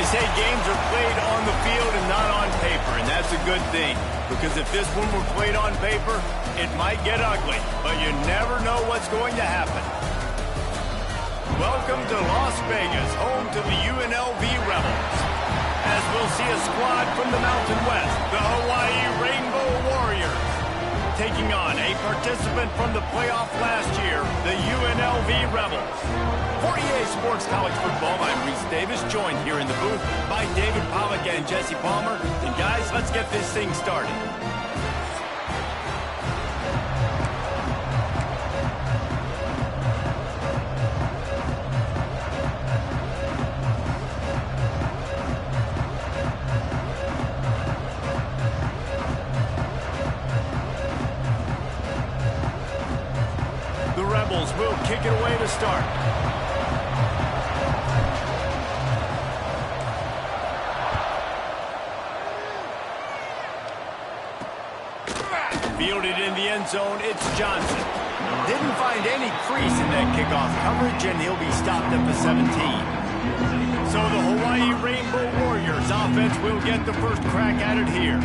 say games are played on the field and not on paper, and that's a good thing. Because if this one were played on paper, it might get ugly, but you never know what's going to happen. Welcome to Las Vegas, home to the UNLV Rebels. As we'll see a squad from the Mountain West, the Hawaii Rainbow Warriors, taking on a participant from the playoff last year, the UNLV Rebels. For EA Sports College Football, I'm Reese Davis, joined here in the booth by David Pollack and Jesse Palmer. And guys, let's get this thing started. The Rebels will kick it away to start. Fielded in the end zone, it's Johnson. Didn't find any crease in that kickoff coverage, and he'll be stopped at the 17. So the Hawaii Rainbow Warriors offense will get the first crack at it here.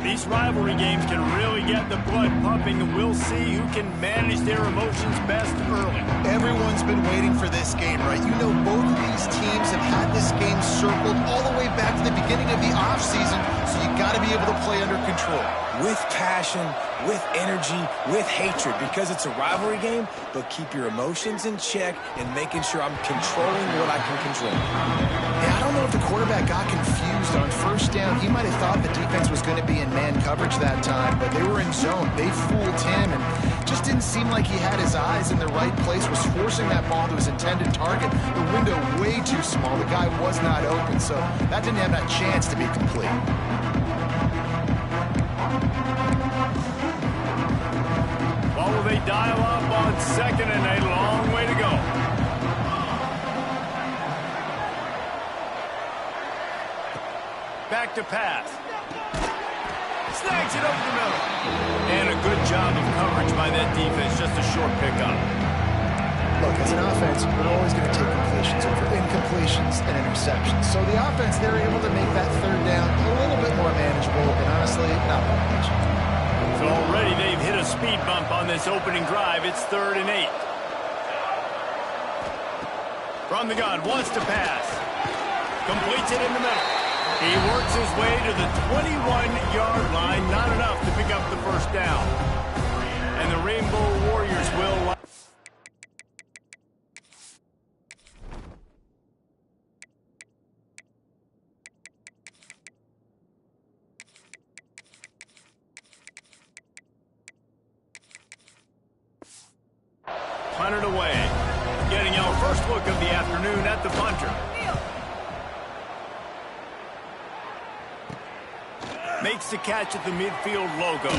These rivalry games can really get the blood pumping, and we'll see who can manage their emotions best early. Everyone's been waiting for this game, right? You know, both of these teams have had this game circled all the way back to the beginning of the offseason, so you got to be able to play under control. With passion, with energy, with hatred, because it's a rivalry game, but keep your emotions in check and making sure I'm controlling what I can control. Yeah, I don't know if the quarterback got confused on first down. He might have thought the defense was going to be in man coverage that time, but they were in zone. They fooled him, and just didn't seem like he had his eyes in the right place, was forcing that ball to his intended target. The window way too small. The guy was not open, so that didn't have that chance to be complete. Well, will they dial up on second, and a long way to go. Back to pass. Snags it over the middle. And a good job of coverage by that defense. Just a short pickup. Look, as an offense, we're always going to take completions over incompletions and interceptions. So the offense, they're able to make that third down a little bit more manageable, and honestly, not more much. So already they've hit a speed bump on this opening drive. It's 3rd and 8. From the gun, wants to pass. Completes it in the middle. He works his way to the 21-yard line. Not enough to pick up the first down. And the Rainbow Warriors will... punted away. Getting our first look of the afternoon at the punter. Makes the catch at the midfield logo.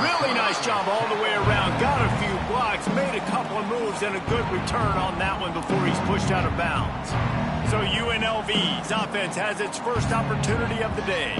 Really nice job all the way around. Got a few blocks, made a couple of moves, and a good return on that one before he's pushed out of bounds. So UNLV's offense has its first opportunity of the day.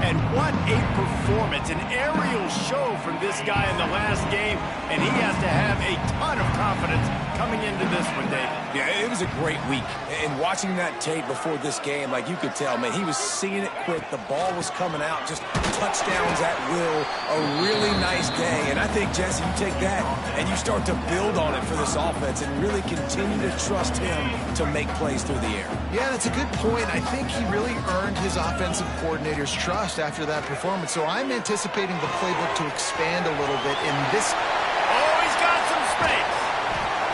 And what a performance, an aerial show from this guy in the last game, and he has to have a ton of confidence coming into this one, David. Yeah, it was a great week. And watching that tape before this game, like you could tell, man, he was seeing it quick. The ball was coming out, just touchdowns at will. A really nice day. And I think, Jesse, you take that and you start to build on it for this offense and really continue to trust him to make plays through the air. Yeah, that's a good point. I think he really earned his offensive coordinator's trust after that performance. So I'm anticipating the playbook to expand a little bit in this. Oh, he's got some space.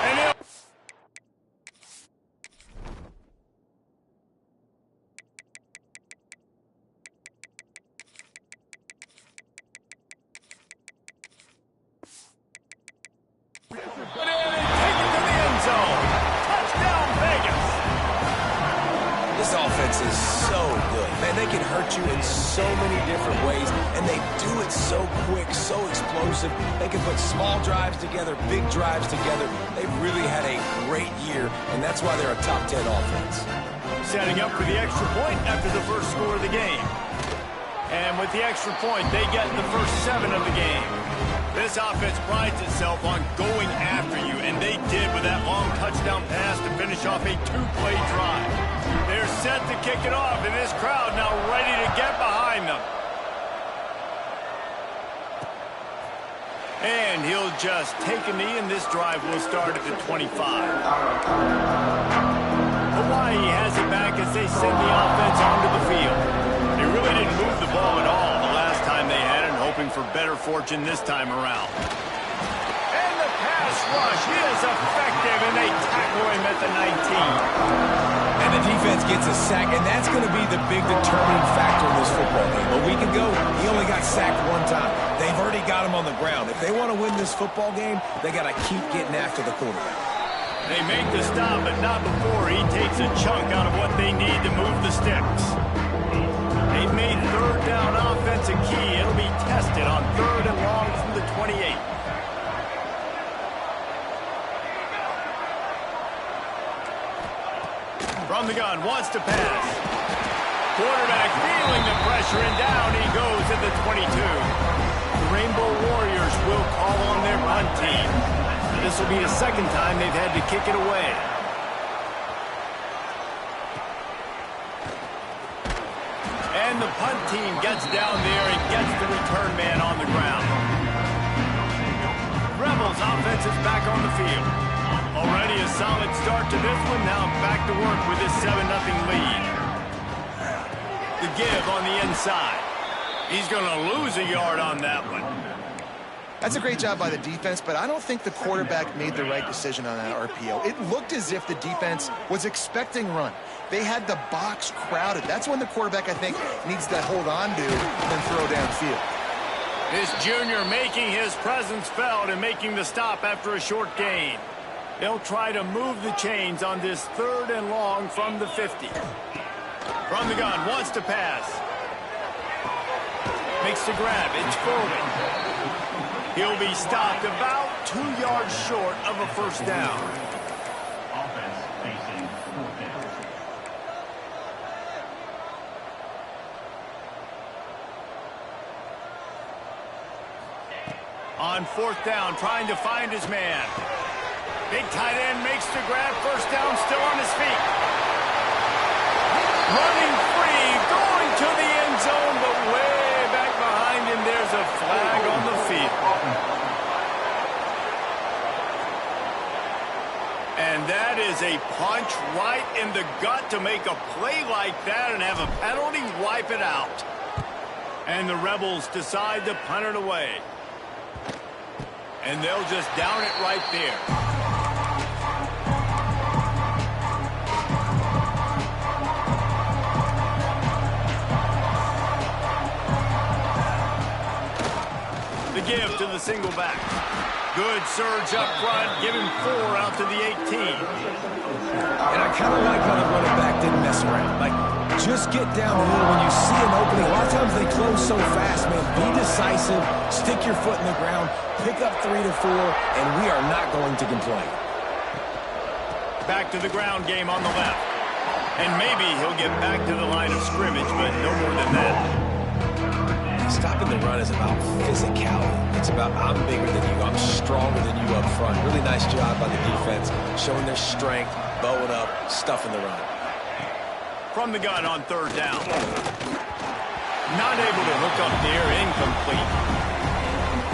And he'll... Is so good. Man, they can hurt you in so many different ways, and they do it so quick, so explosive. They can put small drives together, big drives together. They've really had a great year, and that's why they're a top 10 offense. Setting up for the extra point after the first score of the game. And with the extra point, they get the first 7 of the game. This offense prides itself on going after you, and they did with that long touchdown pass to finish off a two-play drive. They're set to kick it off, and this crowd now ready to get behind them. And he'll just take a knee, and this drive will start at the 25. Hawaii has it back as they send the offense onto the field. They really didn't move the ball at all the last time they had it, hoping for better fortune this time around. And the pass rush is effective, and they tackle him at the 19. And the defense gets a sack, and that's going to be the big determining factor in this football game. A week ago, he only got sacked one time. They've already got him on the ground. If they want to win this football game, they got to keep getting after the quarterback. They make the stop, but not before he takes a chunk out of what they need to move the sticks. They've made third down offense a key. It'll be tested on third and long from the 28. From the gun, wants to pass. Quarterback feeling the pressure, and down he goes at the 22. The Rainbow Warriors will call on their punt team. This will be the second time they've had to kick it away. And the punt team gets down there and gets the return man on the ground. Rebels offense is back on the field. Already a solid start to this one. Now back to work with this 7-0 lead. The give on the inside. He's going to lose a yard on that one. That's a great job by the defense, but I don't think the quarterback made the right decision on that RPO. It looked as if the defense was expecting run. They had the box crowded. That's when the quarterback, I think, needs to hold on to and then throw downfield. This junior making his presence felt and making the stop after a short gain. They'll try to move the chains on this third and long from the 50. From the gun, wants to pass. Makes the grab, it's Foreman. He'll be stopped about 2 yards short of a first down. Offense facing fourth down. On fourth down, trying to find his man. Big tight end makes the grab, first down, still on his feet. Running free, going to the end zone, but way back behind him, there's a flag on the field. And that is a punch right in the gut to make a play like that and have a penalty wipe it out. And the Rebels decide to punt it away. And they'll just down it right there. The give to the single back. Good surge up front. Give him 4 out to the 18. And I kind of like how the running back didn't mess around. Like, just get downhill when you see an opening. A lot of times they close so fast, man. Be decisive. Stick your foot in the ground. Pick up 3 to 4, and we are not going to complain. Back to the ground game on the left. And maybe he'll get back to the line of scrimmage, but no more than that. Stopping the run is about physicality. It's about I'm bigger than you, I'm stronger than you up front. Really nice job by the defense, showing their strength, bowing up, stuffing the run. From the gun on third down. Not able to hook up there, incomplete.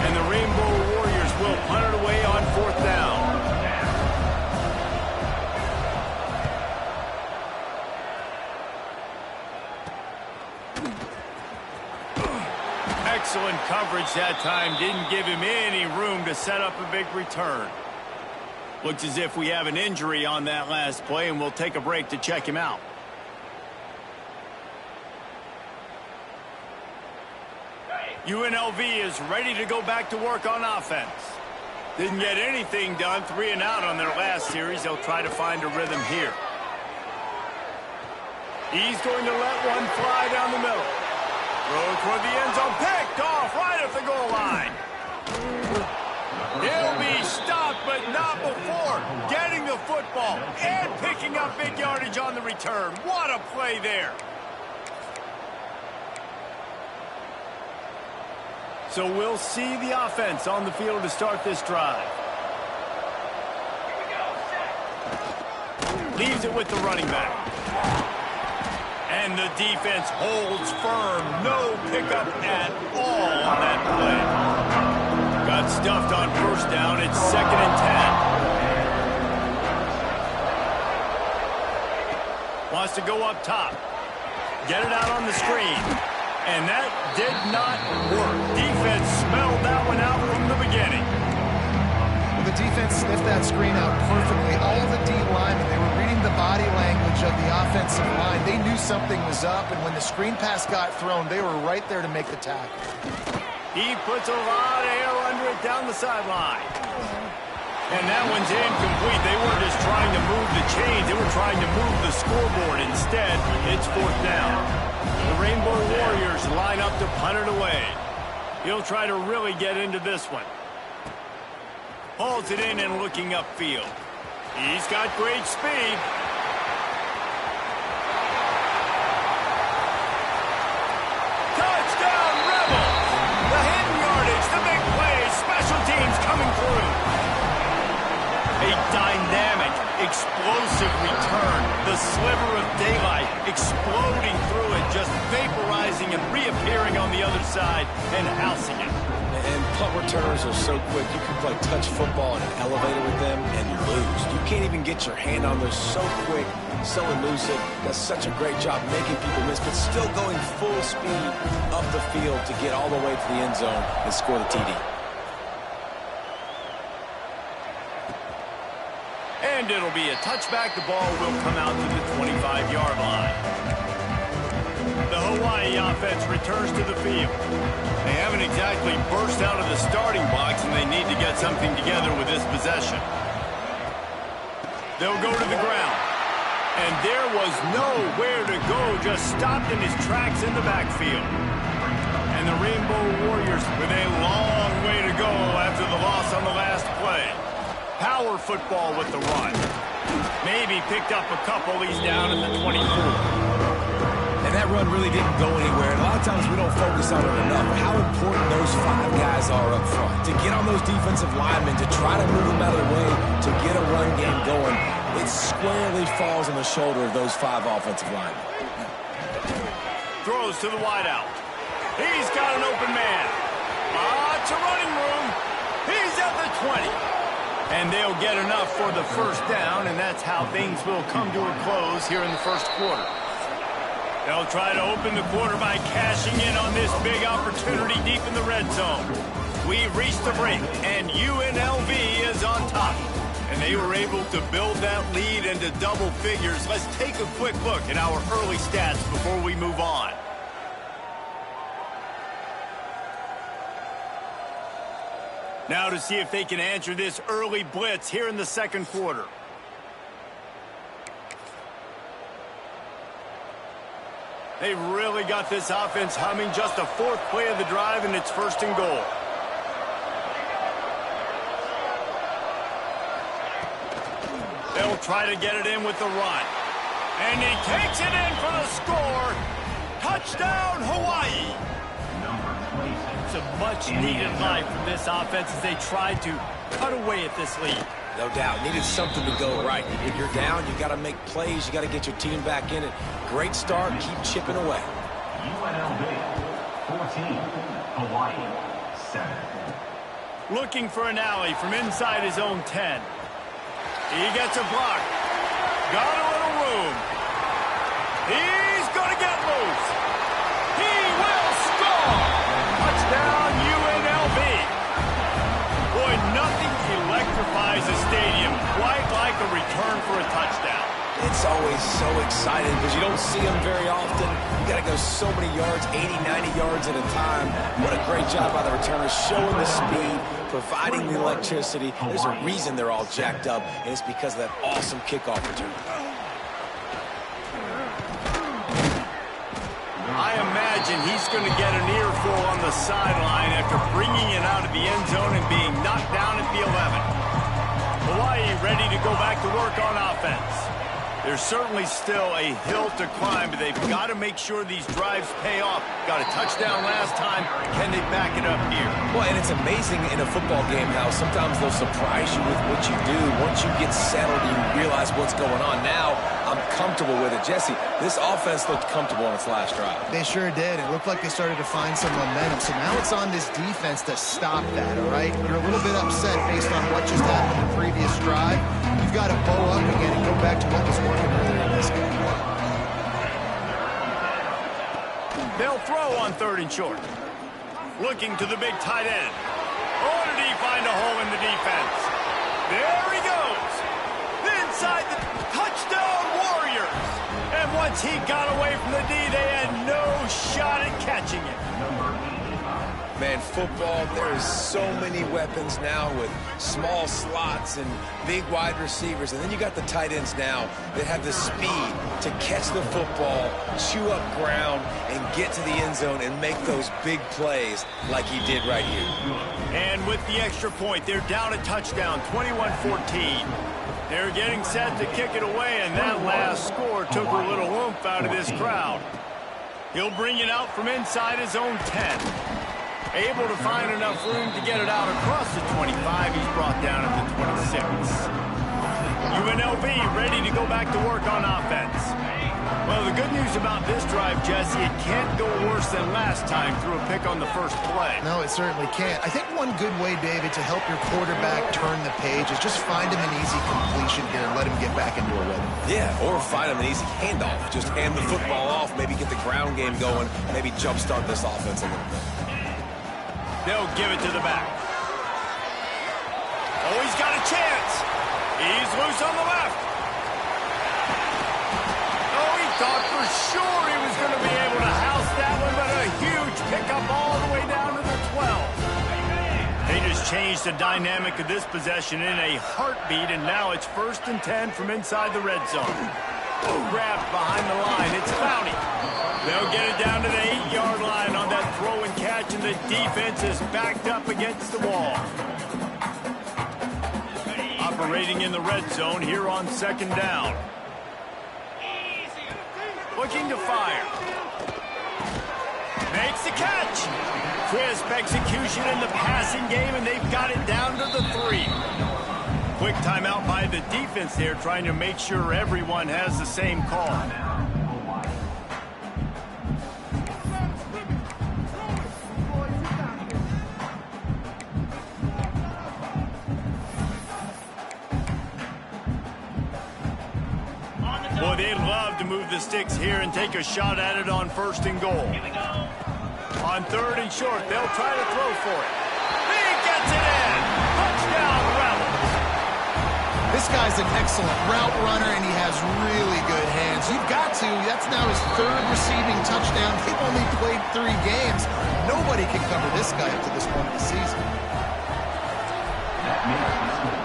And the Rainbow Warriors will punt it away on fourth down. Excellent coverage that time. Didn't give him any room to set up a big return. Looks as if we have an injury on that last play, and we'll take a break to check him out. UNLV is ready to go back to work on offense. Didn't get anything done, 3 and out on their last series. They'll try to find a rhythm here. He's going to let one fly down the middle. Throw toward the end zone, picked off right at the goal line. He'll be stopped, but not before getting the football and picking up big yardage on the return. What a play there. So we'll see the offense on the field to start this drive. Leaves it with the running back. And the defense holds firm. No pickup at all on that play. Got stuffed on first down. It's 2nd and 10. Wants to go up top. Get it out on the screen. And that did not work. Defense smelled that one out from the beginning. Well, the defense sniffed that screen out perfectly. All the D linemen, they were reading the body language of the offensive line. They knew something was up, and when the screen pass got thrown, they were right there to make the tackle. He puts a lot of air under it down the sideline. And that one's incomplete. They weren't just trying to move the chains. They were trying to move the scoreboard. Instead, it's 4th down. The Rainbow Warriors line up to punt it away. He'll try to really get into this one. Hauls it in and looking upfield. He's got great speed. Touchdown, Rebels! The hidden yardage, the big plays, special teams coming through. A dynamic, explosive return. The sliver of daylight exploding through it, just vaporizing and reappearing on the other side and housing it. And punt returners are so quick. You can play touch football in an elevator with them, and you lose. You can't even get your hand on those. So quick, so elusive. Does such a great job making people miss, but still going full speed up the field to get all the way to the end zone and score the TD. And it'll be a touchback. The ball will come out to the 25-yard line. The Hawaii offense returns to the field. They haven't exactly burst out of the starting box, and they need to get something together with this possession. They'll go to the ground. And there was nowhere to go, just stopped in his tracks in the backfield. And the Rainbow Warriors with a long way to go after the loss on the last play. Power football with the run. Maybe picked up a couple. He's down at the 24. And that run really didn't go anywhere. And a lot of times we don't focus on it enough. How important those 5 guys are up front. To get on those defensive linemen, to try to move them out of the way, to get a run game going, it squarely falls on the shoulder of those 5 offensive linemen. Throws to the wideout. He's got an open man. Lots of running room. He's at the 20. And they'll get enough for the first down, and that's how things will come to a close here in the first quarter. They'll try to open the quarter by cashing in on this big opportunity deep in the red zone. We've reached the break, and UNLV is on top. And they were able to build that lead into double figures. Let's take a quick look at our early stats before we move on. Now to see if they can answer this early blitz here in the second quarter. They've really got this offense humming. Just a 4th play of the drive, and it's 1st and goal. They'll try to get it in with the run. And he takes it in for the score. Touchdown, Hawaii. It's a much-needed life from this offense as they try to cut away at this lead. No doubt. Needed something to go right. If you're down, you got to make plays. You got to get your team back in it. Great start. Keep chipping away. UNLV 14, Hawaii 7. Looking for an alley from inside his own 10. He gets a block. Got a little room. He's going to get loose. He will score. Touchdown, UNLV. Boy, nothing electrifies a stadium quite like a return for a touchdown. It's always so exciting because you don't see them very often. You got to go so many yards, 80, 90 yards at a time. What a great job by the returners, showing the speed, providing the electricity. There's a reason they're all jacked up, and it's because of that awesome kickoff return. I imagine he's going to get an earful on the sideline after bringing it out of the end zone and being knocked down at the 11. Hawaii ready to go back to work on offense. There's certainly still a hill to climb, but they've got to make sure these drives pay off. Got a touchdown last time. Can they back it up here? Well, and it's amazing in a football game how sometimes they'll surprise you with what you do. Once you get settled, you realize what's going on. Now, I'm comfortable with it. Jesse, this offense looked comfortable on its last drive. They sure did. It looked like they started to find some momentum. So now it's on this defense to stop that, all right? You're a little bit upset based on what just happened the previous drive. You've got to bow up again and go back to what was working earlier in this game. They'll throw on 3rd and short. Looking to the big tight end. Oh, did he find a hole in the defense? There he goes. Inside the touchdown Warriors. And once he got away from the D, they had no shot at catching it. Man, football, there is so many weapons now with small slots and big wide receivers. And then you got the tight ends now that have the speed to catch the football, chew up ground, and get to the end zone and make those big plays like he did right here. And with the extra point, they're down a touchdown, 21-14. They're getting set to kick it away, and that last score took a little oomph out of this crowd. He'll bring it out from inside his own 10. Able to find enough room to get it out across the 25. He's brought down at the 26. UNLV ready to go back to work on offense. Well, the good news about this drive, Jesse, it can't go worse than last time through a pick on the first play. No, it certainly can't. I think one good way, David, to help your quarterback turn the page is just find him an easy completion here and let him get back into a rhythm. Yeah, or find him an easy handoff. Just hand the football off, maybe get the ground game going, maybe jumpstart this offense a little bit. They'll give it to the back. Oh, he's got a chance. He's loose on the left. Oh, he thought for sure he was going to be able to house that one, but a huge pickup all the way down to the 12. They just changed the dynamic of this possession in a heartbeat, and now it's 1st and 10 from inside the red zone. Grabbed behind the line. It's Clowney. They'll get it down to the 8-yard line on that throw and catch, and the defense is backed up against the wall. Operating in the red zone here on 2nd down. Looking to fire. Makes the catch. Crisp execution in the passing game, and they've got it down to the 3. Quick timeout by the defense there, trying to make sure everyone has the same call. Boy, they'd love to move the sticks here and take a shot at it on 1st and goal. On 3rd and short, they'll try to throw for it. He gets it in! Touchdown, Rebels! This guy's an excellent route runner, and he has really good hands. You've got to. That's now his 3rd receiving touchdown. They've only played 3 games. Nobody can cover this guy up to this point of the season. That makes the score.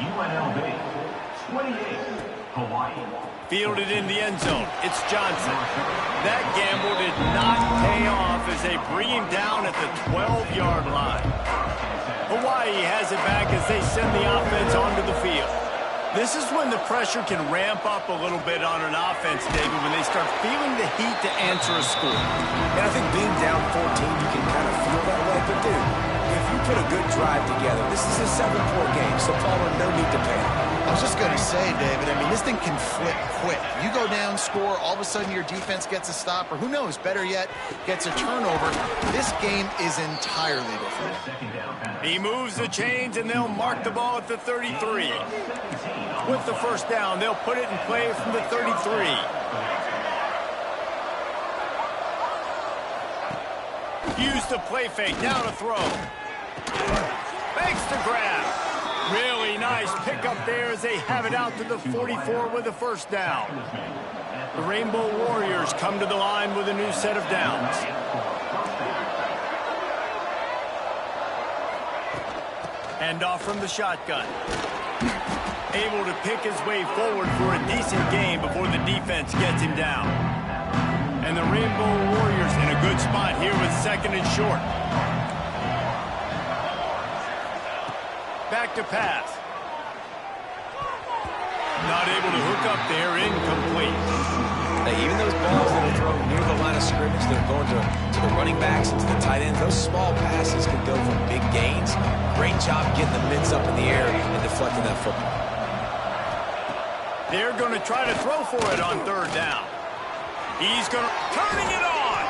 UNLV 28, Hawaii. Fielded in the end zone. It's Johnson. That gamble did not pay off as they bring him down at the 12-yard line. Hawaii has it back as they send the offense onto the field. This is when the pressure can ramp up a little bit on an offense, David, when they start feeling the heat to answer a score. And I think being down 14, you can kind of feel that way. But, dude, if you put a good drive together, this is a 7-point game, so Palmer, no need to panic. I was just going to say, David, I mean, this thing can flip quick. You go down, score, all of a sudden your defense gets a stop, or who knows, better yet, gets a turnover. This game is entirely different. He moves the chains, and they'll mark the ball at the 33. With the 1st down, they'll put it in play from the 33. Use the play fake, now to throw. Makes the grab. Really nice pickup there as they have it out to the 44 with a 1st down. The Rainbow Warriors come to the line with a new set of downs. Hand off from the shotgun. Able to pick his way forward for a decent game before the defense gets him down. And the Rainbow Warriors in a good spot here with 2nd and short. Back to pass. Not able to hook up there, incomplete. Hey, even those balls that are thrown near the line of scrimmage that are going to the running backs and to the tight ends, those small passes can go for big gains. Great job getting the mitts up in the air and deflecting that football. They're going to try to throw for it on third down. He's going to turning it on.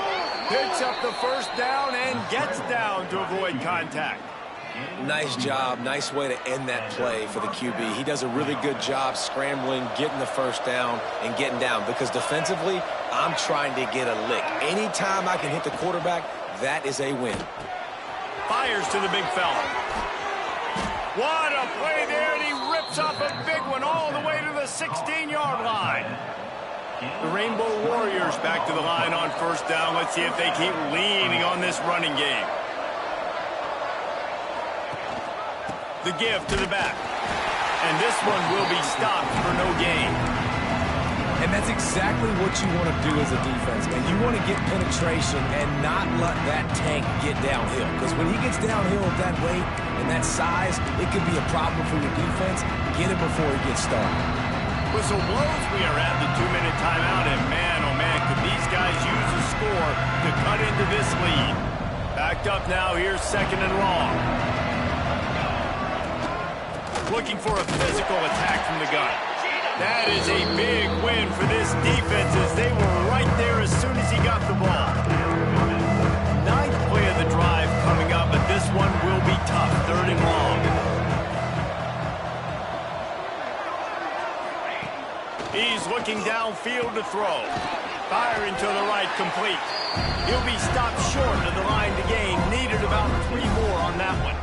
Picks up the first down and gets down to avoid contact. Nice job. Nice way to end that play for the QB. He does a really good job scrambling, getting the first down, and getting down. Because defensively, I'm trying to get a lick. Anytime I can hit the quarterback, that is a win. Fires to the big fella. What a play there, and he rips off a big one all the way to the 16-yard line. The Rainbow Warriors back to the line on first down. Let's see if they keep leaning on this running game. The give to the back. And this one will be stopped for no gain. And that's exactly what you want to do as a defense, man. You want to get penetration and not let that tank get downhill. Because when he gets downhill at that weight and that size, it could be a problem for your defense. Get it before he gets started. Whistle blows. We are at the 2-minute timeout. And man, oh man, could these guys use a score to cut into this lead. Backed up now. Here's second and long. Looking for a physical attack from the gun. That is a big win for this defense as they were right there as soon as he got the ball. Ninth play of the drive coming up, but this one will be tough. Third and long. He's looking downfield to throw. Firing to the right, complete. He'll be stopped short of the line to gain. Needed about 3 more on that one.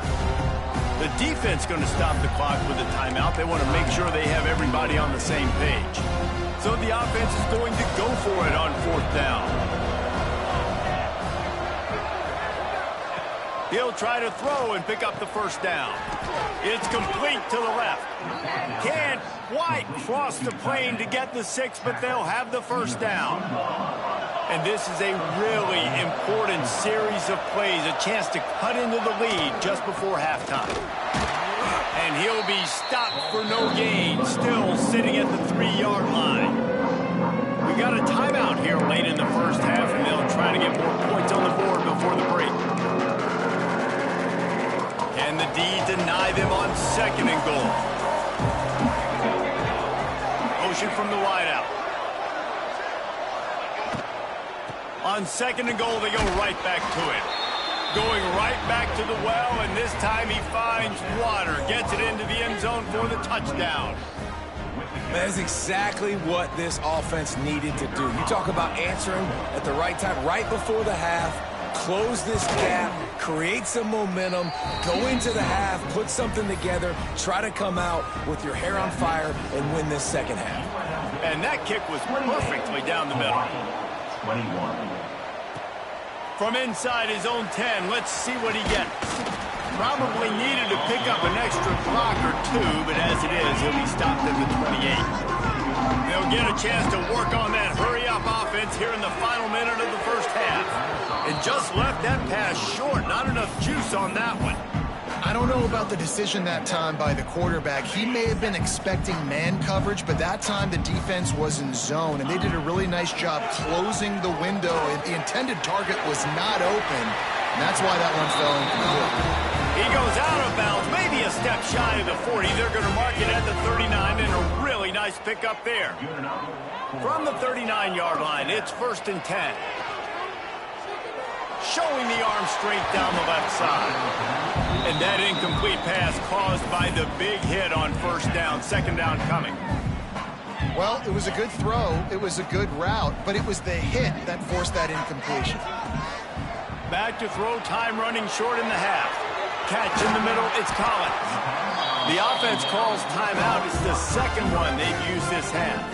The defense going to stop the clock with a timeout. They want to make sure they have everybody on the same page. So the offense is going to go for it on fourth down. He'll try to throw and pick up the first down. It's complete to the left. Can't quite cross the plane to get the 6, but they'll have the first down. And this is a really important series of plays, a chance to cut into the lead just before halftime. And he'll be stopped for no gain, still sitting at the 3-yard line. We got a timeout here late in the first half, and they'll try to get more points on the board before the break. And the D deny them on second and goal. Motion from the wideout. On second and goal, they go right back to it. Going right back to the well, and this time he finds water. Gets it into the end zone for the touchdown. That's exactly what this offense needed to do. You talk about answering at the right time, right before the half, close this gap, create some momentum, go into the half, put something together, try to come out with your hair on fire and win this second half. And that kick was perfectly down the middle. 21. From inside his own 10, let's see what he gets. Probably needed to pick up an extra block or 2, but as it is, he'll be stopped at the 28. They'll get a chance to work on that hurry-up offense here in the final minute of the first half. And just left that pass short. Not enough juice on that one. I don't know about the decision that time by the quarterback. He may have been expecting man coverage, but that time the defense was in zone, and they did a really nice job closing the window. The intended target was not open, and that's why that one fell incomplete. He goes out of bounds, maybe a step shy of the 40. They're going to mark it at the 39, and a really nice pickup there. From the 39-yard line, it's first and 10. Showing the arm straight down the left side. And that incomplete pass caused by the big hit on first down. Second down coming. Well, it was a good throw. It was a good route, but it was the hit that forced that incompletion. Back to throw, time running short in the half. Catch in the middle, it's Collins. The offense calls timeout. It's the second one they've used this half.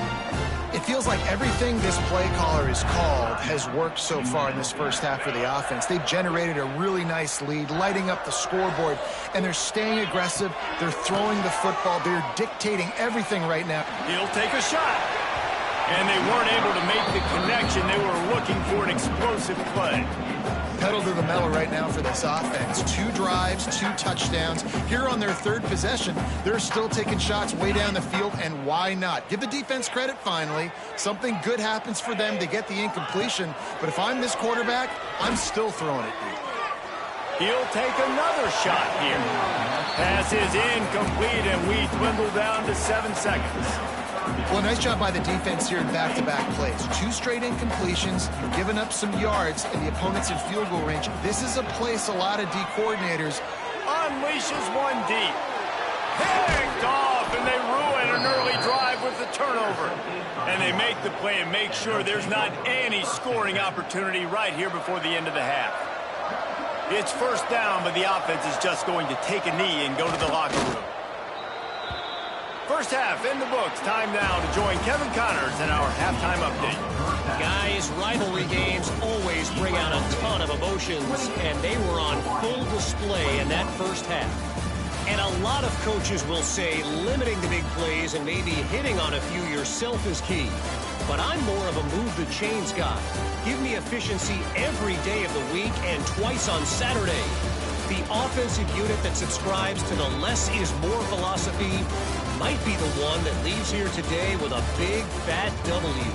It feels like everything this play caller has called has worked so far in this first half for the offense. They've generated a really nice lead, lighting up the scoreboard, and they're staying aggressive. They're throwing the football. They're dictating everything right now. He'll take a shot. And they weren't able to make the connection. They were looking for an explosive play. Pedal to the metal right now for this offense. 2 drives, 2 touchdowns. Here on their 3rd possession, they're still taking shots way down the field, and why not? Give the defense credit finally. Something good happens for them. They get the incompletion, but if I'm this quarterback, I'm still throwing it deep. He'll take another shot here. Pass is incomplete, and we dwindle down to 7 seconds. Well, nice job by the defense here in back-to-back plays. 2 straight incompletions. You've given up some yards, and the opponent's in field goal range. This is a place a lot of D coordinators Unleashes one deep. Picked off, and they ruin an early drive with the turnover. And they make the play and make sure there's not any scoring opportunity right here before the end of the half. It's first down, but the offense is just going to take a knee and go to the locker room. First half in the books. Time now to join Kevin Connors in our halftime update. Guys, rivalry games always bring out a ton of emotions, and they were on full display in that first half. And a lot of coaches will say limiting the big plays and maybe hitting on a few yourself is key. But I'm more of a move the chains guy. Give me efficiency every day of the week and twice on Saturday. The offensive unit that subscribes to the less is more philosophy might be the one that leaves here today with a big, fat W.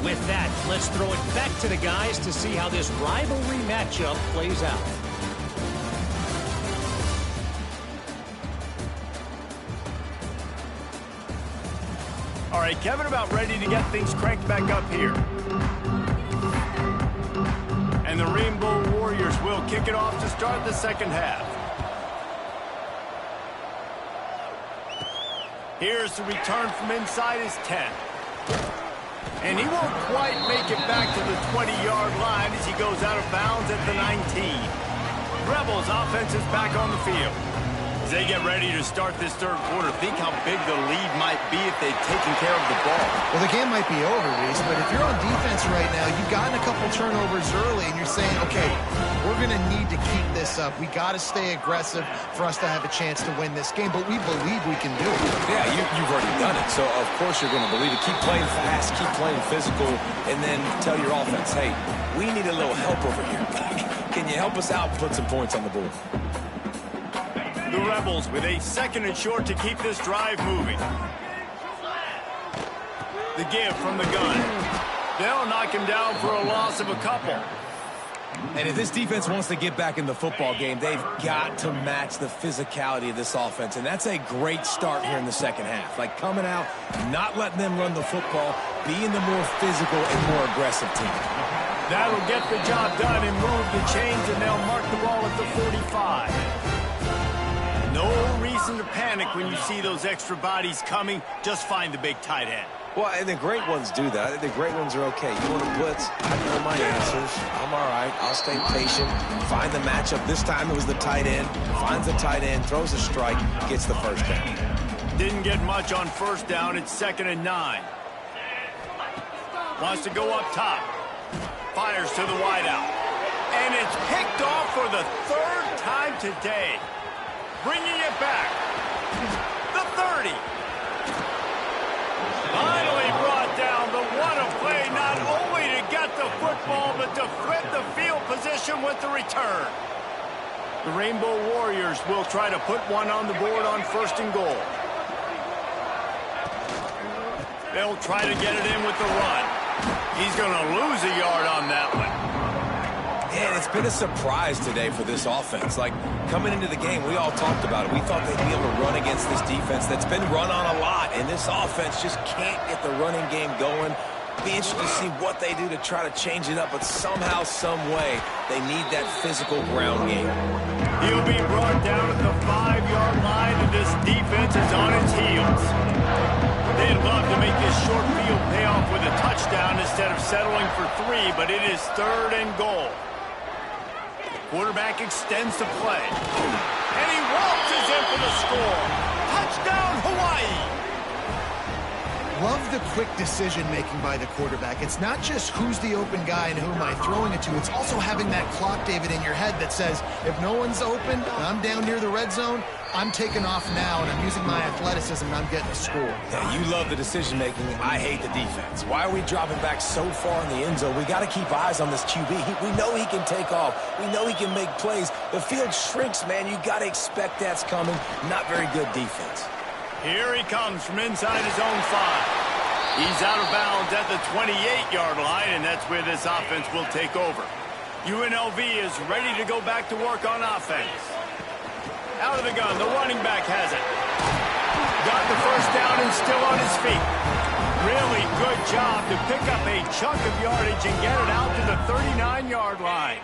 With that, let's throw it back to the guys to see how this rivalry matchup plays out. All right, Kevin, about ready to get things cranked back up here. And the Rainbow Warriors will kick it off to start the second half. Here's the return from inside his 10. And he won't quite make it back to the 20-yard line as he goes out of bounds at the 19. Rebels offense is back on the field. As they get ready to start this third quarter, think how big the lead might be if they'd taken care of the ball. Well, the game might be over, Reese, but if you're on defense right now, you've gotten a couple turnovers early, and you're saying, okay, we're going to need to keep this up. We got to stay aggressive for us to have a chance to win this game, but we believe we can do it. Yeah, you've already done it, so of course you're going to believe it. Keep playing fast, keep playing physical, and then tell your offense, hey, we need a little help over here. Can you help us out and put some points on the board? The Rebels with a 2nd and short to keep this drive moving. The give from the gun. They'll knock him down for a loss of a couple. And if this defense wants to get back in the football game, they've got to match the physicality of this offense. And that's a great start here in the second half. Like coming out, not letting them run the football, being the more physical and more aggressive team. That'll get the job done and move the chains, and they'll mark the ball at the 45. No reason to panic when you see those extra bodies coming. Just find the big tight end. Well, and the great ones do that. The great ones are okay. You want to blitz? I know my answers. I'm all right. I'll stay patient. Find the matchup. This time it was the tight end. Finds the tight end, throws a strike, gets the first down. Didn't get much on first down. It's 2nd and 9. Wants to go up top. Fires to the wideout. And it's picked off for the 3rd time today. Bringing it back. The 30. Finally brought down, but what a play, not only to get the football, but to flip the field position with the return. The Rainbow Warriors will try to put one on the board on 1st and goal. They'll try to get it in with the run. He's going to lose a yard on that one. And it's been a surprise today for this offense. Like, coming into the game, we all talked about it. We thought they'd be able to run against this defense that's been run on a lot, and this offense just can't get the running game going. Be interested to see what they do to try to change it up, but somehow, some way, they need that physical ground game. He'll be brought down at the 5-yard line, and this defense is on its heels. They'd love to make this short field pay off with a touchdown instead of settling for 3, but it is 3rd and goal. Quarterback extends the play. And he waltzes in for the score. Touchdown, Hawaii! Love the quick decision-making by the quarterback. It's not just who's the open guy and who am I throwing it to. It's also having that clock, David, in your head that says, if no one's open and I'm down near the red zone, I'm taking off now, and I'm using my athleticism, and I'm getting a score. Yeah, you love the decision-making. I hate the defense. Why are we dropping back so far in the end zone? We got to keep eyes on this QB. We know he can take off. We know he can make plays. The field shrinks, man. You got to expect that's coming. Not very good defense. Here he comes from inside his own 5. He's out of bounds at the 28-yard line, and that's where this offense will take over. UNLV is ready to go back to work on offense. Out of the gun, the running back has it. Got the first down and still on his feet. Really good job to pick up a chunk of yardage and get it out to the 39-yard line.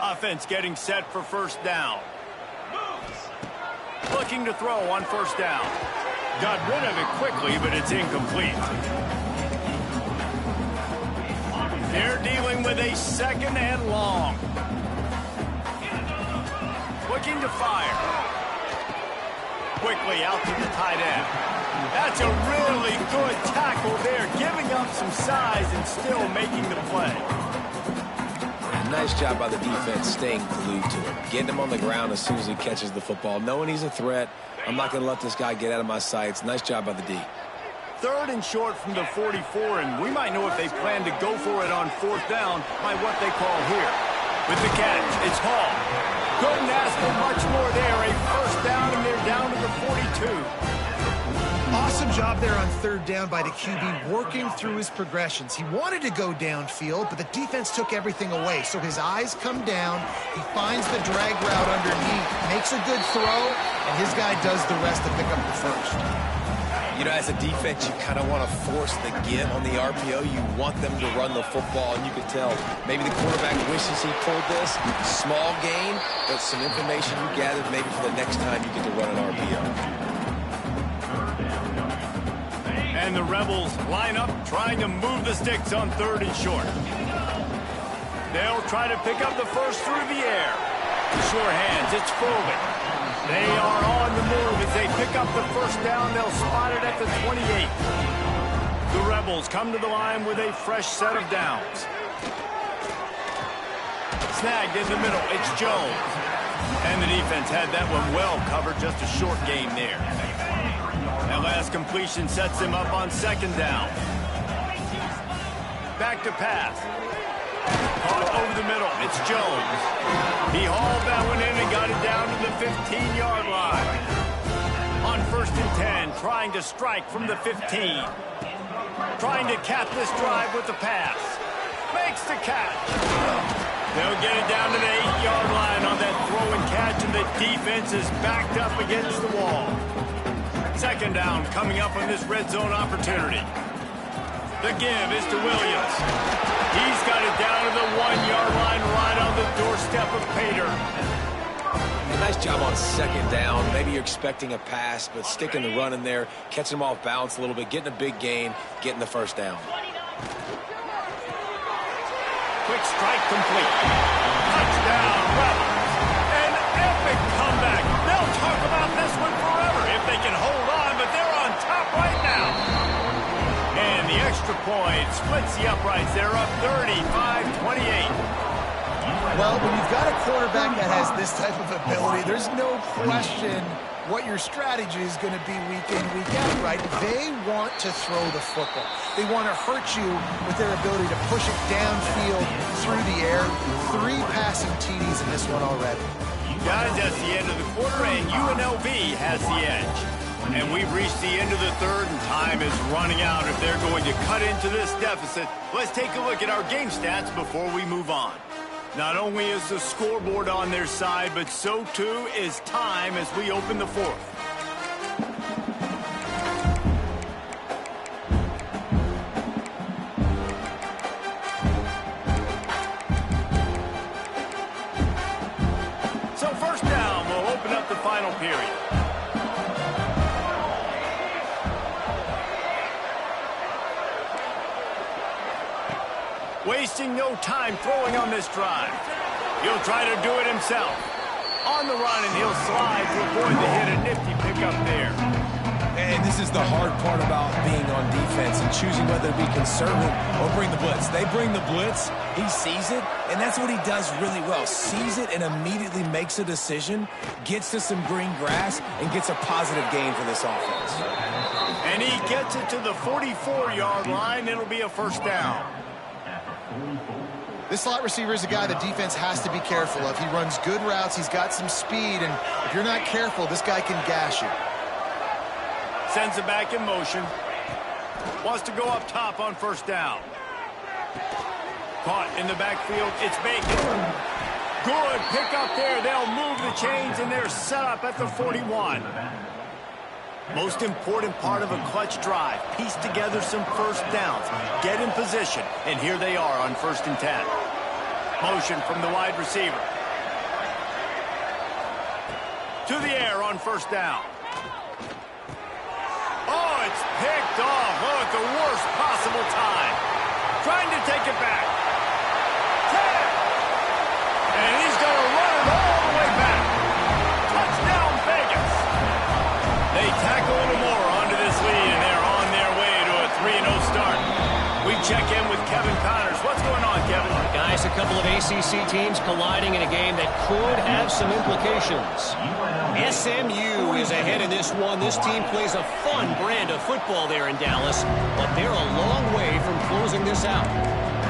Offense getting set for first down. Looking to throw on first down. Got rid of it quickly, but it's incomplete. They're dealing with a second and long. Looking to fire. Quickly out to the tight end. That's a really good tackle there, giving up some size and still making the play. Nice job by the defense staying glued to him. Getting him on the ground as soon as he catches the football. Knowing he's a threat, I'm not going to let this guy get out of my sights. Nice job by the D. Third and short from the 44, and we might know if they plan to go for it on fourth down by what they call here. With the catch, it's Hall. Couldn't ask for much more there. A first down, and they're down to the 42. Awesome job there on third down by the QB, working through his progressions. He wanted to go downfield, but the defense took everything away. So his eyes come down, he finds the drag route underneath, makes a good throw, and his guy does the rest to pick up the first. You know, as a defense, you kind of want to force the give on the RPO. You want them to run the football, and you can tell maybe the quarterback wishes he pulled this. Small gain, but some information you gathered maybe for the next time you get to run an RPO. And the Rebels line up, trying to move the sticks on third and short. They'll try to pick up the first through the air. Sure hands, it's Fulton. They are on the move as they pick up the first down. They'll spot it at the 28. The Rebels come to the line with a fresh set of downs. Snagged in the middle, it's Jones. And the defense had that one well covered, just a short gain there. That last completion sets him up on second down. Back to pass. Caught over the middle. It's Jones. He hauled that one in and got it down to the 15-yard line. On first and 10, trying to strike from the 15. Trying to cap this drive with the pass. Makes the catch. They'll get it down to the 8-yard line on that throw and catch, and the defense is backed up against the wall. Second down coming up on this red zone opportunity. The give is to Williams. He's got it down to the 1-yard line right on the doorstep of Pater. Nice job on second down. Maybe you're expecting a pass, but sticking the run in there, catching him off balance a little bit, getting a big gain, getting the first down. Quick strike complete. Touchdown, Rebels. An epic comeback. They'll talk about this one forever if they can hold on, but they're on top right now. And the extra point splits the uprights. They're up 35-28. Well, when you've got a quarterback that has this type of ability, there's no question what your strategy is going to be week in, week out, right? They want to throw the football. They want to hurt you with their ability to push it downfield through the air. 3 passing TDs in this one already. Guys, that's the end of the quarter, and UNLV has the edge. And we've reached the end of the third, and time is running out if they're going to cut into this deficit. Let's take a look at our game stats before we move on. Not only is the scoreboard on their side, but so too is time as we open the fourth. So first down, we'll open up the final period. Wasting no time throwing on this drive. He'll try to do it himself. On the run, and he'll slide to avoid the hit. A nifty pickup there. And And this is the hard part about being on defense and choosing whether to be conservative or bring the blitz. They bring the blitz, he sees it, and that's what he does really well. Sees it and immediately makes a decision, gets to some green grass, and gets a positive gain for this offense. And he gets it to the 44-yard line. It'll be a first down. This slot receiver is a guy the defense has to be careful of. He runs good routes. He's got some speed, and if you're not careful, this guy can gash you. Sends it back in motion. Wants to go up top on first down. Caught in the backfield. It's Bacon. Good pick up there. They'll move the chains, and they're set up at the 41. Most important part of a clutch drive. Piece together some first downs. Get in position. And here they are on 1st and 10. Motion from the wide receiver. To the air on first down. Oh, it's picked off. Oh, at the worst possible time. Trying to take it back. 10. And he's going to run it all the way back. Touchdown, Vegas. They tack a little more onto this lead, and they're on their way to a 3-0 start. We check in with Kevin Connors. What's going on, Kevin? Guys, a couple of ACC teams colliding in a game that could have some implications. SMU is ahead in this one. This team plays a fun brand of football there in Dallas, but they're a long way from closing this out.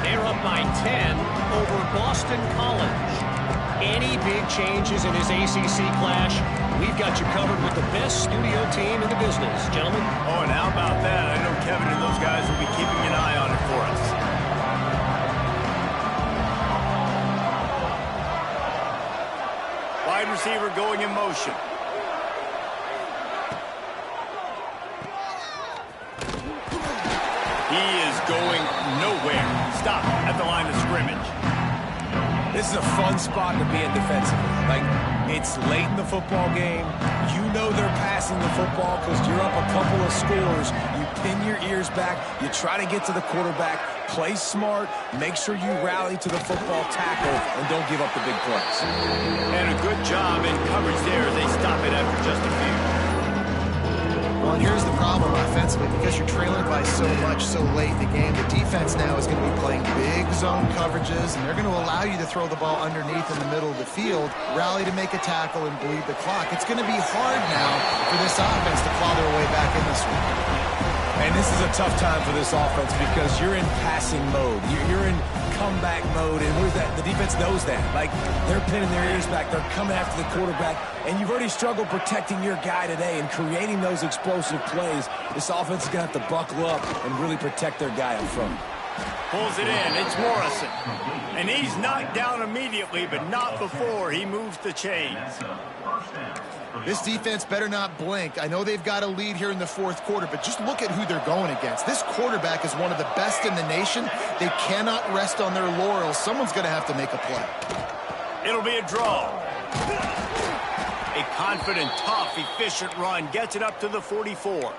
They're up by 10 over Boston College. Any big changes in this ACC clash, we've got you covered with the best studio team in the business, gentlemen. Oh, and how about that? I know Kevin and those guys will be keeping an eye on it for us. Wide receiver going in motion. He is going nowhere. Stop at the line of scrimmage. This is a fun spot to be in defensively. Like, it's late in the football game. You know they're passing the football because you're up a couple of scores. You pin your ears back. You try to get to the quarterback. Play smart. Make sure you rally to the football tackle and don't give up the big plays. And a good job in coverage there. They stop it after just a few. Well, and here's the problem offensively. Because you're trailing by so much so late in the game, the defense now is going to be playing big zone coverages, and they're going to allow you to throw the ball underneath in the middle of the field, rally to make a tackle, and bleed the clock. It's going to be hard now for this offense to claw their way back in this one. And this is a tough time for this offense because you're in passing mode. You're in comeback mode, and where's that? The defense knows that. Like, they're pinning their ears back. They're coming after the quarterback, and you've already struggled protecting your guy today and creating those explosive plays. This offense is going to have to buckle up and really protect their guy up front. Pulls it in. It's Morrison. And he's knocked down immediately, but not before he moves the chains. This defense better not blink. I know they've got a lead here in the fourth quarter, but just look at who they're going against. This quarterback is one of the best in the nation. They cannot rest on their laurels. Someone's going to have to make a play. It'll be a draw. A confident, tough, efficient run gets it up to the 44.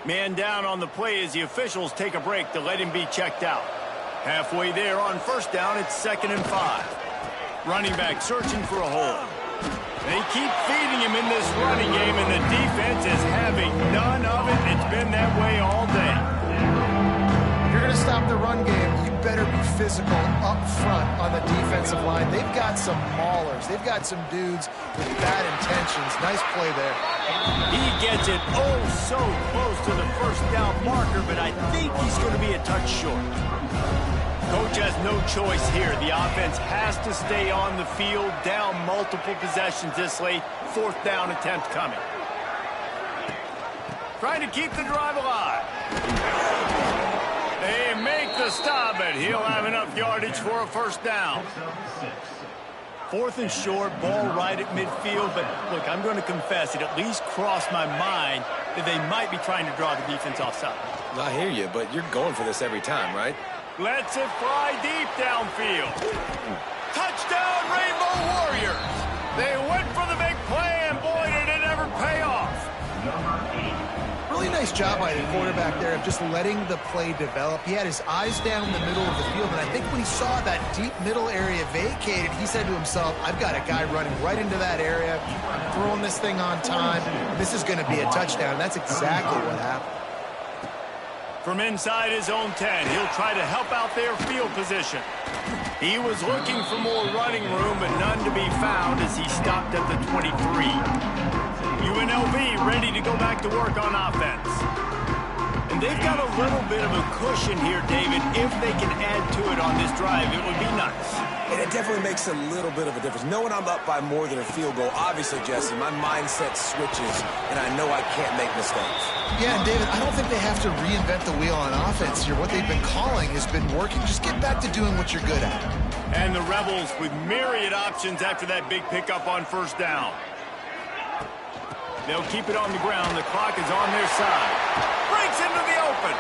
Man down on the play as the officials take a break to let him be checked out. Halfway there on first down, it's 2nd and 5. Running back searching for a hole. They keep feeding him in this running game, and the defense is having none of it. It's been that way all day. If you're going to stop the run game, you better be physical up front on the defensive line. They've got some maulers. They've got some dudes with bad intentions. Nice play there. He gets it oh so close to the first down marker, but I think he's going to be a touch short. Coach has no choice here. The offense has to stay on the field, down multiple possessions this late. 4th down attempt coming. Trying to keep the drive alive. They make the stop, but he'll have enough yardage for a first down. 4th and short, ball right at midfield. But look, I'm going to confess, it at least crossed my mind that they might be trying to draw the defense offside. I hear you, but you're going for this every time, right? Lets it fly deep downfield. Touchdown, Rainbow Warriors. They went for the big play, and boy, did it ever pay off. Really nice nice job by the quarterback there of just letting the play develop. He had his eyes down in the middle of the field, and I think when he saw that deep middle area vacated, he said to himself, I've got a guy running right into that area. I'm throwing this thing on time. This is going to be a touchdown. That's exactly what happened. From inside his own 10, he'll try to help out their field position. He was looking for more running room, but none to be found as he stopped at the 23. UNLV ready to go back to work on offense. And they've got a little bit of a cushion here, David. If they can add to it on this drive, it would be nice. And it definitely makes a little bit of a difference. Knowing I'm up by more than a field goal, obviously, Jesse, my mindset switches, and I know I can't make mistakes. Yeah, and David, I don't think they have to reinvent the wheel on offense here. What they've been calling has been working. Just get back to doing what you're good at. And the Rebels with myriad options after that big pickup on first down. They'll keep it on the ground. The clock is on their side. Breaks into the open.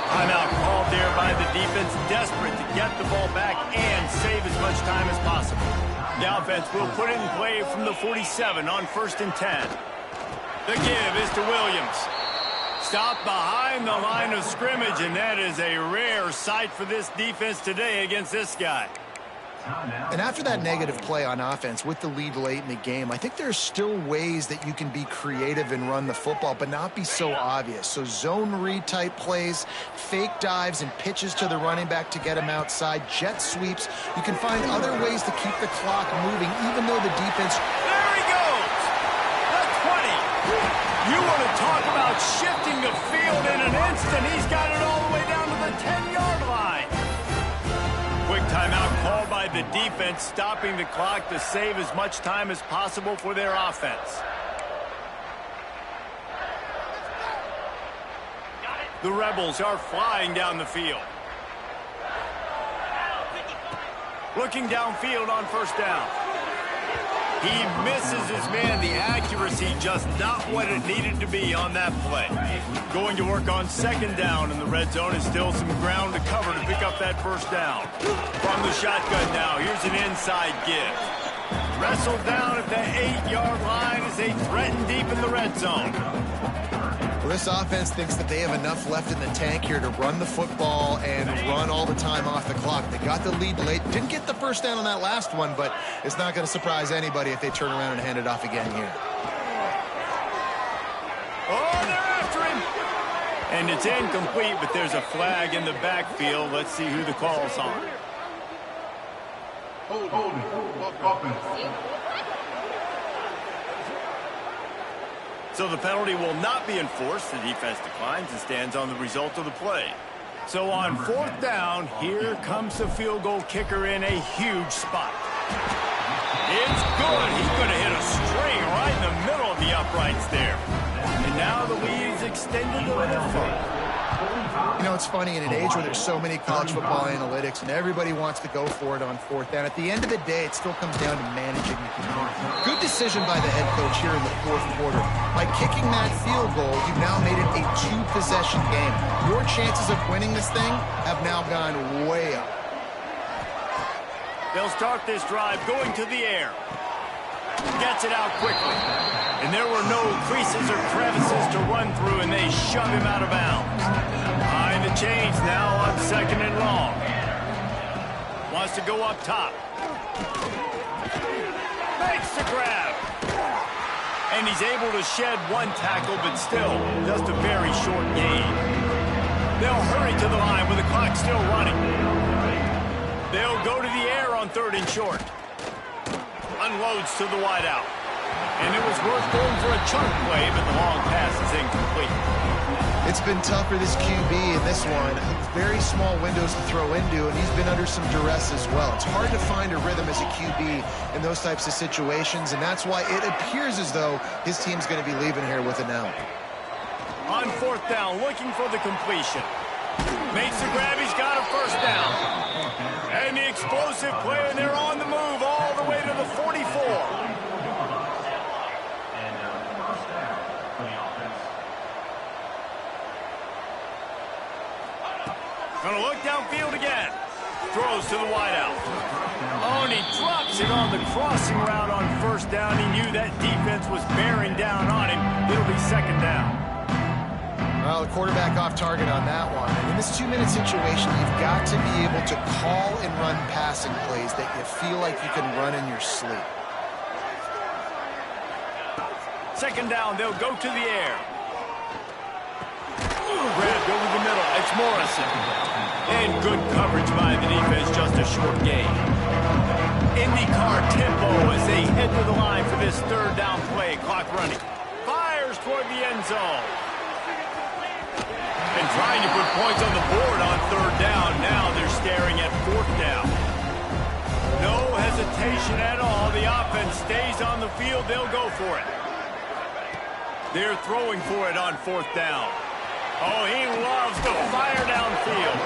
Timeout called there by the defense, desperate to get the ball back and save as much time as possible. The offense will put it in play from the 47 on 1st and 10. The give is to Williams. Stopped behind the line of scrimmage, and that is a rare sight for this defense today against this guy. And after that negative play on offense with the lead late in the game, I think there's still ways that you can be creative and run the football, but not be so obvious. So zone read type plays, fake dives and pitches to the running back to get him outside, jet sweeps. You can find other ways to keep the clock moving, even though the defense... There he goes! The 20! You want to talk about shifting the field in an instant. He's got it all the way down to the 10-yard line. Quick timeout called by the defense, stopping the clock to save as much time as possible for their offense. The Rebels are flying down the field. Looking downfield on first down. He misses his man. The accuracy just not what it needed to be on that play. Going to work on 2nd down, and the red zone is still some ground to cover to pick up that first down. From the shotgun now, here's an inside give. Wrestled down at the 8-yard line as they threaten deep in the red zone. Well, this offense thinks that they have enough left in the tank here to run the football and run all the time off the clock. They got the lead late. Didn't get the first down on that last one, but it's not going to surprise anybody if they turn around and hand it off again here. Oh, they're after him. And it's incomplete, but there's a flag in the backfield. Let's see who the call's on. Holding. Offense. So the penalty will not be enforced. The defense declines and stands on the result of the play. So on 4th down, here comes the field goal kicker in a huge spot. It's good. He's going to hit a string right in the middle of the uprights there. And now the lead is extended a little further. You know, it's funny, in an age where there's so many college football analytics and everybody wants to go for it on 4th down, at the end of the day, it still comes down to managing the game. Good decision by the head coach here in the 4th quarter. By kicking that field goal, you've now made it a 2-possession game. Your chances of winning this thing have now gone way up. They'll start this drive going to the air. Gets it out quickly. And there were no creases or crevices to run through, and they shove him out of bounds. Behind the chains now on 2nd and long. Wants to go up top. Makes the grab. And he's able to shed one tackle, but still just a very short gain. They'll hurry to the line with the clock still running. They'll go to the air on 3rd and short. Unloads to the wideout. And it was worth going for a chunk play, but the long pass is incomplete. It's been tough for this QB in this one. Very small windows to throw into, and he's been under some duress as well. It's hard to find a rhythm as a QB in those types of situations, and that's why it appears as though his team's going to be leaving here with an L. On 4th down, looking for the completion. Makes the grab, he's got a first down. And the explosive play, and they're on the move all the way to the 44. Gonna look downfield again. Throws to the wideout. Oh, and he drops it on the crossing route on 1st down. He knew that defense was bearing down on him. It'll be 2nd down. Well, the quarterback off target on that one. And in this 2-minute situation, you've got to be able to call and run passing plays that you feel like you can run in your sleep. Second down, they'll go to the air. Grabbed over the middle. It's Morrison. And good coverage by the defense, just a short gain. IndyCar tempo as they head to the line for this third down play. Clock running. Fires toward the end zone. And trying to put points on the board on third down. Now they're staring at fourth down. No hesitation at all. The offense stays on the field. They'll go for it. They're throwing for it on fourth down. Oh, he loves to fire downfield.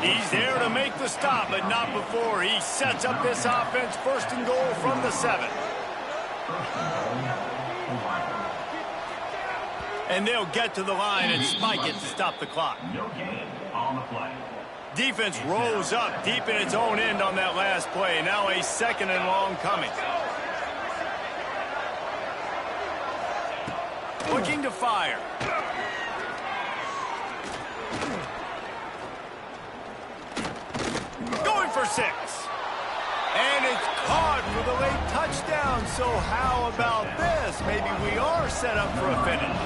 He's there to make the stop, but not before. He sets up this offense first and goal from the 7. And they'll get to the line, and Spike it to stop the clock. Defense rose up deep in its own end on that last play. Now a second and long coming. Looking to fire. Going for 6. And it's caught for the late touchdown. So how about this? Maybe we are set up for a finish.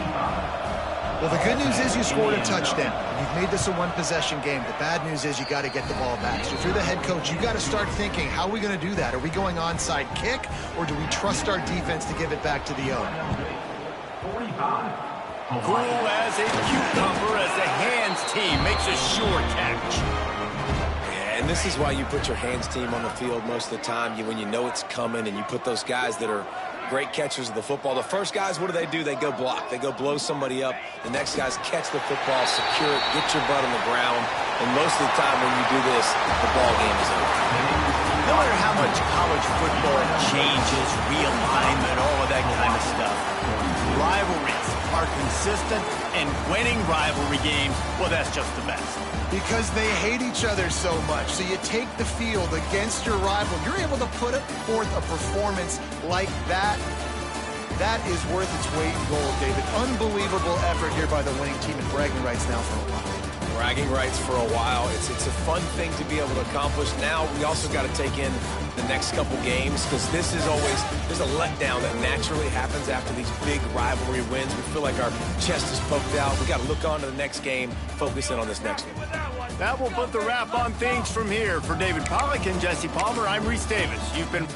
Well, the good news is you scored a touchdown. You've made this a one-possession game. The bad news is you got to get the ball back. So if you're the head coach, you got to start thinking, how are we going to do that? Are we going onside kick, or do we trust our defense to give it back to the owner? Cool as a cucumber as the hands team makes a sure catch. Yeah, and this is why you put your hands team on the field most of the time. When you know it's coming, and you put those guys that are great catchers of the football. The first guys, what do? They go block. They go blow somebody up. The next guys catch the football, secure it, get your butt on the ground. And most of the time when you do this, the ball game is over. No matter how much college football changes, realignment, all of that kind of stuff, rivalries are consistent, and winning rivalry games, well, that's just the best. Because they hate each other so much. So you take the field against your rival. You're able to put forth a performance like that. That is worth its weight in gold, David. Unbelievable effort here by the winning team, and bragging rights now for a while. Bragging rights for a while. It's a fun thing to be able to accomplish. Now we also got to take in the next couple games, because this is always, there's a letdown that naturally happens after these big rivalry wins. We feel like our chest is poked out. We got to look on to the next game, focus in on this next one. That will put the wrap on things from here. For David Pollack and Jesse Palmer, I'm Reese Davis. You've been